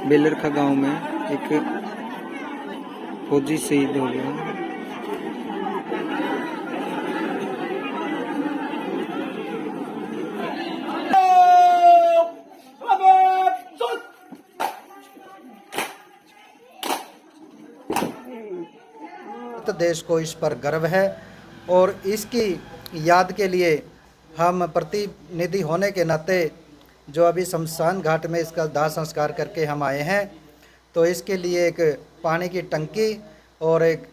बेलरखा गांव में एक फौजी शहीद हो गया। देश को इस पर गर्व है और इसकी याद के लिए हम प्रतिनिधि होने के नाते जो अभी शमशान घाट में इसका दाह संस्कार करके हम आए हैं, तो इसके लिए एक पानी की टंकी और एक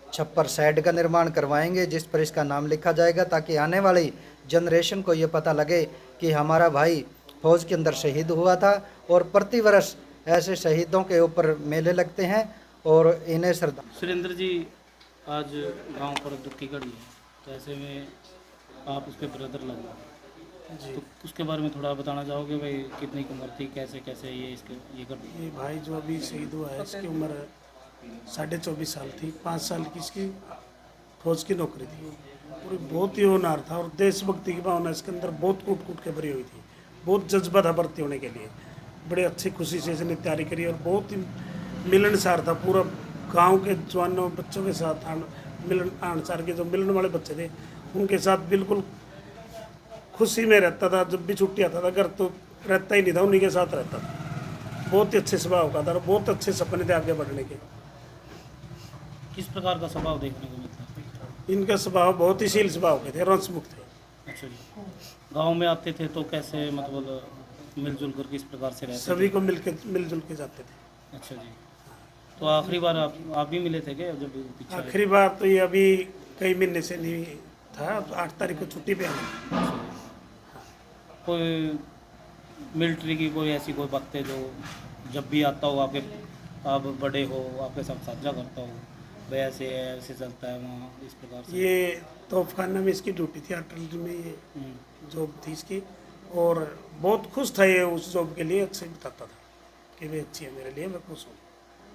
छप्पर शेड का निर्माण करवाएंगे जिस पर इसका नाम लिखा जाएगा, ताकि आने वाली जनरेशन को ये पता लगे कि हमारा भाई फौज के अंदर शहीद हुआ था। और प्रतिवर्ष ऐसे शहीदों के ऊपर मेले लगते हैं और इन्हें श्रद्धा। सुरेंद्र जी, आज गांव पर दुख की घड़ी है, तो ऐसे में आप उसके ब्रदर लग रहे, तो उसके बारे में थोड़ा बताना चाहोगे भाई? कितनी उम्र थी, कैसे कैसे ये घटना? ये भाई जो अभी शहीद हुआ है इसकी उम्र 24.5 साल थी। 5 साल की इसकी फौज की नौकरी थी और बहुत ही होनहार था और देशभक्ति की भावना इसके अंदर बहुत कूट कूट के भरी हुई थी। बहुत जज्बा था भर्ती होने के लिए। बड़े अच्छी खुशी से इसने तैयारी करी और बहुत ही मिलनसार था। पूरा गांव के जवानों बच्चों के साथ मिलनसार के जो मिलन वाले बच्चे थे उनके साथ बिल्कुल खुशी में रहता था। जब भी छुट्टी आता था घर तो रहता ही नहीं था, उन्हीं के साथ रहता था। बहुत ही अच्छे स्वभाव का था और बहुत अच्छे सपने थे आगे बढ़ने के। किस प्रकार का स्वभाव देखने को मिलता है? इनका स्वभाव बहुत ही शील स्वभाव के थे, रंसमुख थे। अच्छा जी। गांव में आते थे तो कैसे, मतलब मिलजुल कर किस प्रकार से रहते सभी को मिलजुल के जाते थे। अच्छा जी। तो आखिरी बार आप भी मिले थे क्या जब पीछे? आखिरी बार तो ये अभी कई महीने से नहीं था। 8 तारीख को छुट्टी पे आए। कोई मिलिट्री की कोई ऐसी कोई बात है जो जब भी आता हो आपके, आप बड़े हो, आपके साथ साझा करता हो, भाई ऐसे है, ऐसे चलता है वहाँ, इस प्रकार से? ये तोपखाना में इसकी ड्यूटी थी, आर्टिलरी में ये जॉब थी इसकी और बहुत खुश था ये उस जॉब के लिए। अच्छे बताता था कि वे अच्छी है मेरे लिए, मैं खुश हूँ।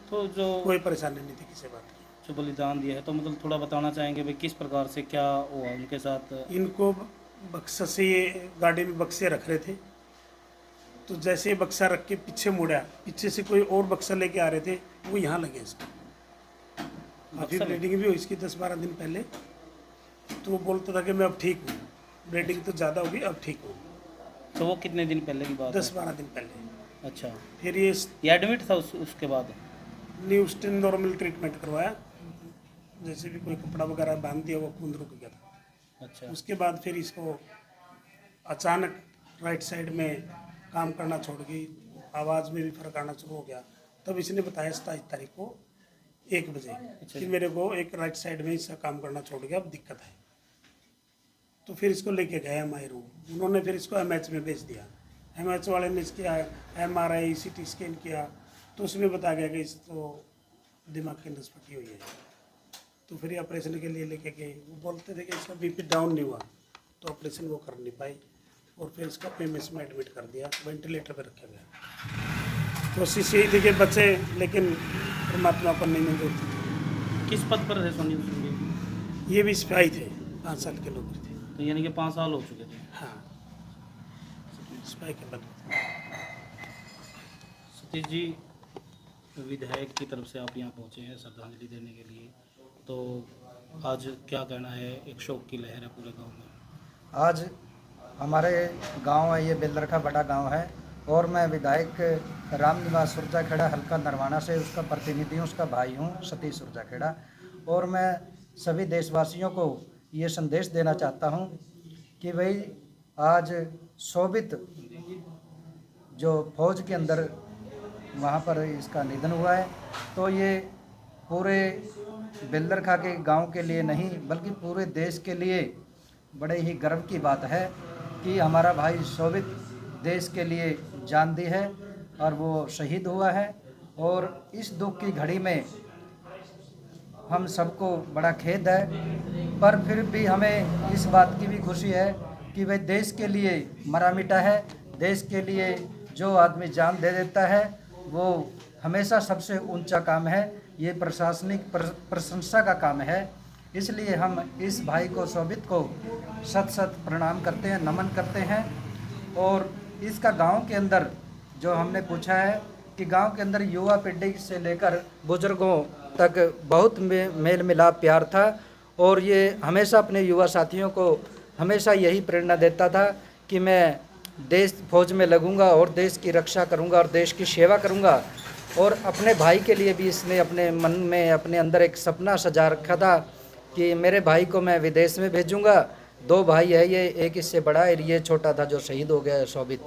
तो जो कोई परेशानी नहीं थी किसी बात की। जो बलिदान दिया है, तो मतलब थोड़ा बताना चाहेंगे भाई किस प्रकार से क्या हुआ उनके साथ? इनको बक्सा से ये गाड़ी में बक्से रख रहे थे, तो जैसे ये बक्सा रख के पीछे मुड़ा, पीछे से कोई और बक्सा लेके आ रहे थे, वो यहाँ लगे इसको। अभी ब्लीडिंग भी हुई इसकी 10-12 दिन पहले। तो वो बोलता था कि मैं अब ठीक हूँ, ब्लीडिंग तो ज़्यादा होगी, अब ठीक हूँ। तो वो कितने दिन पहले की बात है? 10-12 दिन पहले। अच्छा। फिर ये एडमिट था उसके बाद? न्यूज नॉर्मल ट्रीटमेंट करवाया, जैसे भी कोई कपड़ा वगैरह बांध दिया, वो खून रुक गया था। अच्छा। उसके बाद फिर इसको अचानक राइट साइड में काम करना छोड़ गई, आवाज़ में भी फर्क आना शुरू हो गया। तब इसने बताया 27 तारीख को 1 बजे कि मेरे को एक राइट साइड में इसका काम करना छोड़ गया, अब दिक्कत है। तो फिर इसको लेके गए हमारे रूम। उन्होंने फिर इसको MH में भेज दिया। MH वाले ने इसके MRI CT स्कैन किया, तो उसमें बताया गया कि इस तो दिमाग की नस फटी हुई है। तो फिर ऑपरेशन के लिए लेके गए। वो बोलते थे कि इसका BP डाउन नहीं हुआ, तो ऑपरेशन वो कर नहीं पाई और फिर इसका PMS में एडमिट कर दिया, वेंटिलेटर पे रखा गया। कोशिश यही थी कि बचे, लेकिन परमात्मा पर नहीं मंजूर थी। किस पद पर थे सोनी जी? ये भी सिपाही थे, 5 साल के नौकरी थे। तो यानी कि 5 साल हो चुके थे? हाँ, सिपाही के पद। सतीश जी, विधायक की तरफ से आप यहाँ पहुँचे हैं श्रद्धांजलि देने के लिए, तो आज क्या कहना है? एक शोक की लहर है पूरे गांव में। आज हमारे गांव है, ये बेलरखा बड़ा गांव है और मैं विधायक रामनिवास सुरजाखेड़ा हल्का नरवाना से उसका प्रतिनिधि हूँ, उसका भाई हूँ सतीश सुरजाखेड़ा। और मैं सभी देशवासियों को ये संदेश देना चाहता हूँ कि भाई आज शोभित जो फौज के अंदर वहाँ पर इसका निधन हुआ है, तो ये पूरे बेलरखा के गांव के लिए नहीं बल्कि पूरे देश के लिए बड़े ही गर्व की बात है कि हमारा भाई शोभित देश के लिए जान दी है और वो शहीद हुआ है। और इस दुख की घड़ी में हम सबको बड़ा खेद है, पर फिर भी हमें इस बात की भी खुशी है कि भाई देश के लिए मरा मिटा है। देश के लिए जो आदमी जान दे देता है वो हमेशा सबसे ऊंचा काम है, ये प्रशासनिक प्रशंसा का काम है। इसलिए हम इस भाई को शोभित को शत शत प्रणाम करते हैं, नमन करते हैं। और इसका गांव के अंदर जो हमने पूछा है कि गांव के अंदर युवा पीढ़ी से लेकर बुजुर्गों तक बहुत मेल मिलाप प्यार था। और ये हमेशा अपने युवा साथियों को हमेशा यही प्रेरणा देता था कि मैं देश फौज में लगूंगा और देश की रक्षा करूंगा और देश की सेवा करूंगा। और अपने भाई के लिए भी इसने अपने मन में अपने अंदर एक सपना सजा रखा था कि मेरे भाई को मैं विदेश में भेजूंगा। 2 भाई है ये, एक इससे बड़ा है, ये छोटा था जो शहीद हो गया है, शोभित।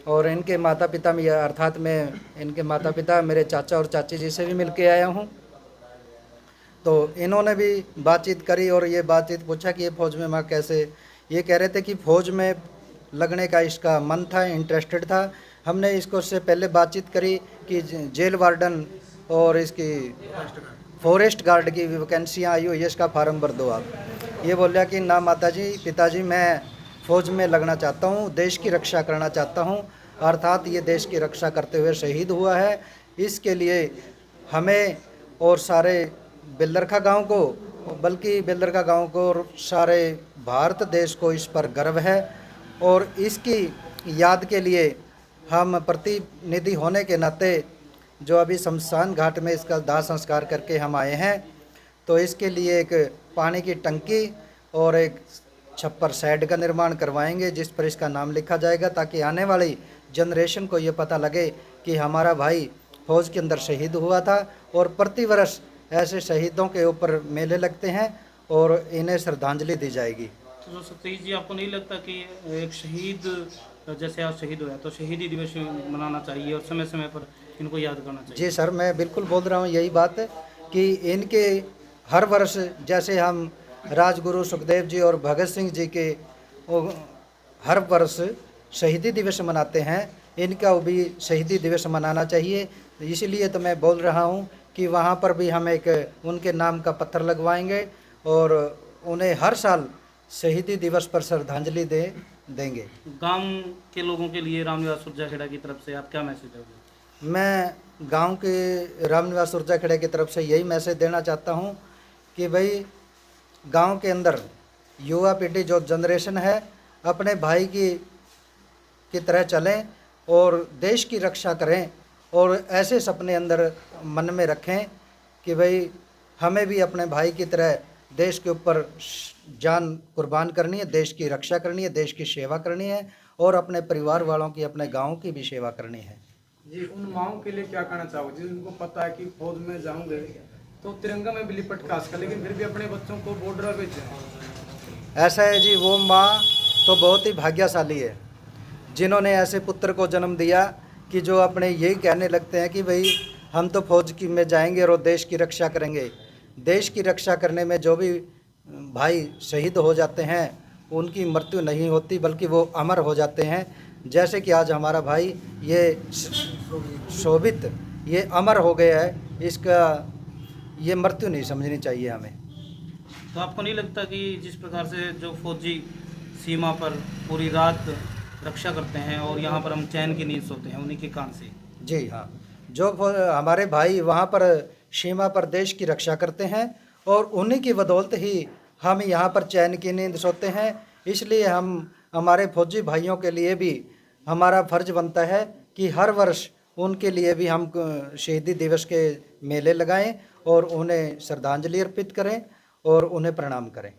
और इनके माता पिता में अर्थात मैं इनके माता पिता मेरे चाचा और चाची जी से भी मिल के आया हूँ। तो इन्होंने भी बातचीत करी और ये बातचीत पूछा कि ये फ़ौज में माँ कैसे। ये कह रहे थे कि फ़ौज में लगने का इसका मन था, इंटरेस्टेड था। हमने इसको से पहले बातचीत करी कि जेल वार्डन और इसकी फॉरेस्ट गार्ड की वैकेंसियाँ आई हुई है, इसका फार्म भर दो आप। ये बोला कि ना माताजी पिताजी, मैं फ़ौज में लगना चाहता हूँ, देश की रक्षा करना चाहता हूँ। अर्थात ये देश की रक्षा करते हुए शहीद हुआ है। इसके लिए हमें और सारे बेलरखा गांव को, बल्कि बेलरखा गांव को और सारे भारत देश को इस पर गर्व है। और इसकी याद के लिए हम प्रतिनिधि होने के नाते जो अभी शमशान घाट में इसका दाह संस्कार करके हम आए हैं, तो इसके लिए एक पानी की टंकी और एक छप्पर शेड का निर्माण करवाएंगे जिस पर इसका नाम लिखा जाएगा, ताकि आने वाली जनरेशन को ये पता लगे कि हमारा भाई फौज के अंदर शहीद हुआ था। और प्रतिवर्ष ऐसे शहीदों के ऊपर मेले लगते हैं और इन्हें श्रद्धांजलि दी जाएगी। तो सतीश जी, आपको नहीं लगता कि एक शहीद जैसे आज शहीद हुआ है तो शहीदी दिवस मनाना चाहिए और समय समय पर इनको याद करना चाहिए? जी सर, मैं बिल्कुल बोल रहा हूँ यही बात कि इनके हर वर्ष जैसे हम राजगुरु सुखदेव जी और भगत सिंह जी के हर वर्ष शहीदी दिवस मनाते हैं, इनका भी शहीदी दिवस मनाना चाहिए। इसलिए तो मैं बोल रहा हूँ कि वहाँ पर भी हम एक उनके नाम का पत्थर लगवाएंगे और उन्हें हर साल शहीदी दिवस पर श्रद्धांजलि देंगे। गांव के लोगों के लिए रामनिवास सुरजाखेड़ा की तरफ से आप क्या मैसेज दोगे? मैं गांव के रामनिवास सुरजाखेड़ा की तरफ से यही मैसेज देना चाहता हूं कि भाई गांव के अंदर युवा पीढ़ी जो जनरेशन है अपने भाई की तरह चलें और देश की रक्षा करें और ऐसे सपने अंदर मन में रखें कि भाई हमें भी अपने भाई की तरह देश के ऊपर जान कुर्बान करनी है, देश की रक्षा करनी है, देश की सेवा करनी है और अपने परिवार वालों की, अपने गांव की भी सेवा करनी है। जी, उन माओं के लिए क्या कहना चाहोगे जिनको पता है कि फौज में जाऊंगे तो तिरंगा में भी लिपट का सका, लेकिन फिर भी अपने बच्चों को बॉर्डर पे भेजें? ऐसा है जी, वो माँ तो बहुत ही भाग्यशाली है जिन्होंने ऐसे पुत्र को जन्म दिया कि जो अपने यही कहने लगते हैं कि भाई हम तो फौज की में जाएंगे और देश की रक्षा करेंगे। देश की रक्षा करने में जो भी भाई शहीद हो जाते हैं उनकी मृत्यु नहीं होती बल्कि वो अमर हो जाते हैं। जैसे कि आज हमारा भाई ये शोभित ये अमर हो गया है, इसका ये मृत्यु नहीं समझनी चाहिए हमें। तो आपको नहीं लगता कि जिस प्रकार से जो फौजी सीमा पर पूरी रात रक्षा करते हैं और यहाँ पर हम चैन की नींद सोते हैं उन्हीं के कारण से? जी हाँ, जो हमारे भाई वहाँ पर सीमा पर देश की रक्षा करते हैं और उन्हीं की बदौलत ही हम यहाँ पर चैन की नींद सोते हैं। इसलिए हम हमारे फौजी भाइयों के लिए भी हमारा फ़र्ज बनता है कि हर वर्ष उनके लिए भी हम शहीदी दिवस के मेले लगाएं और उन्हें श्रद्धांजलि अर्पित करें और उन्हें प्रणाम करें।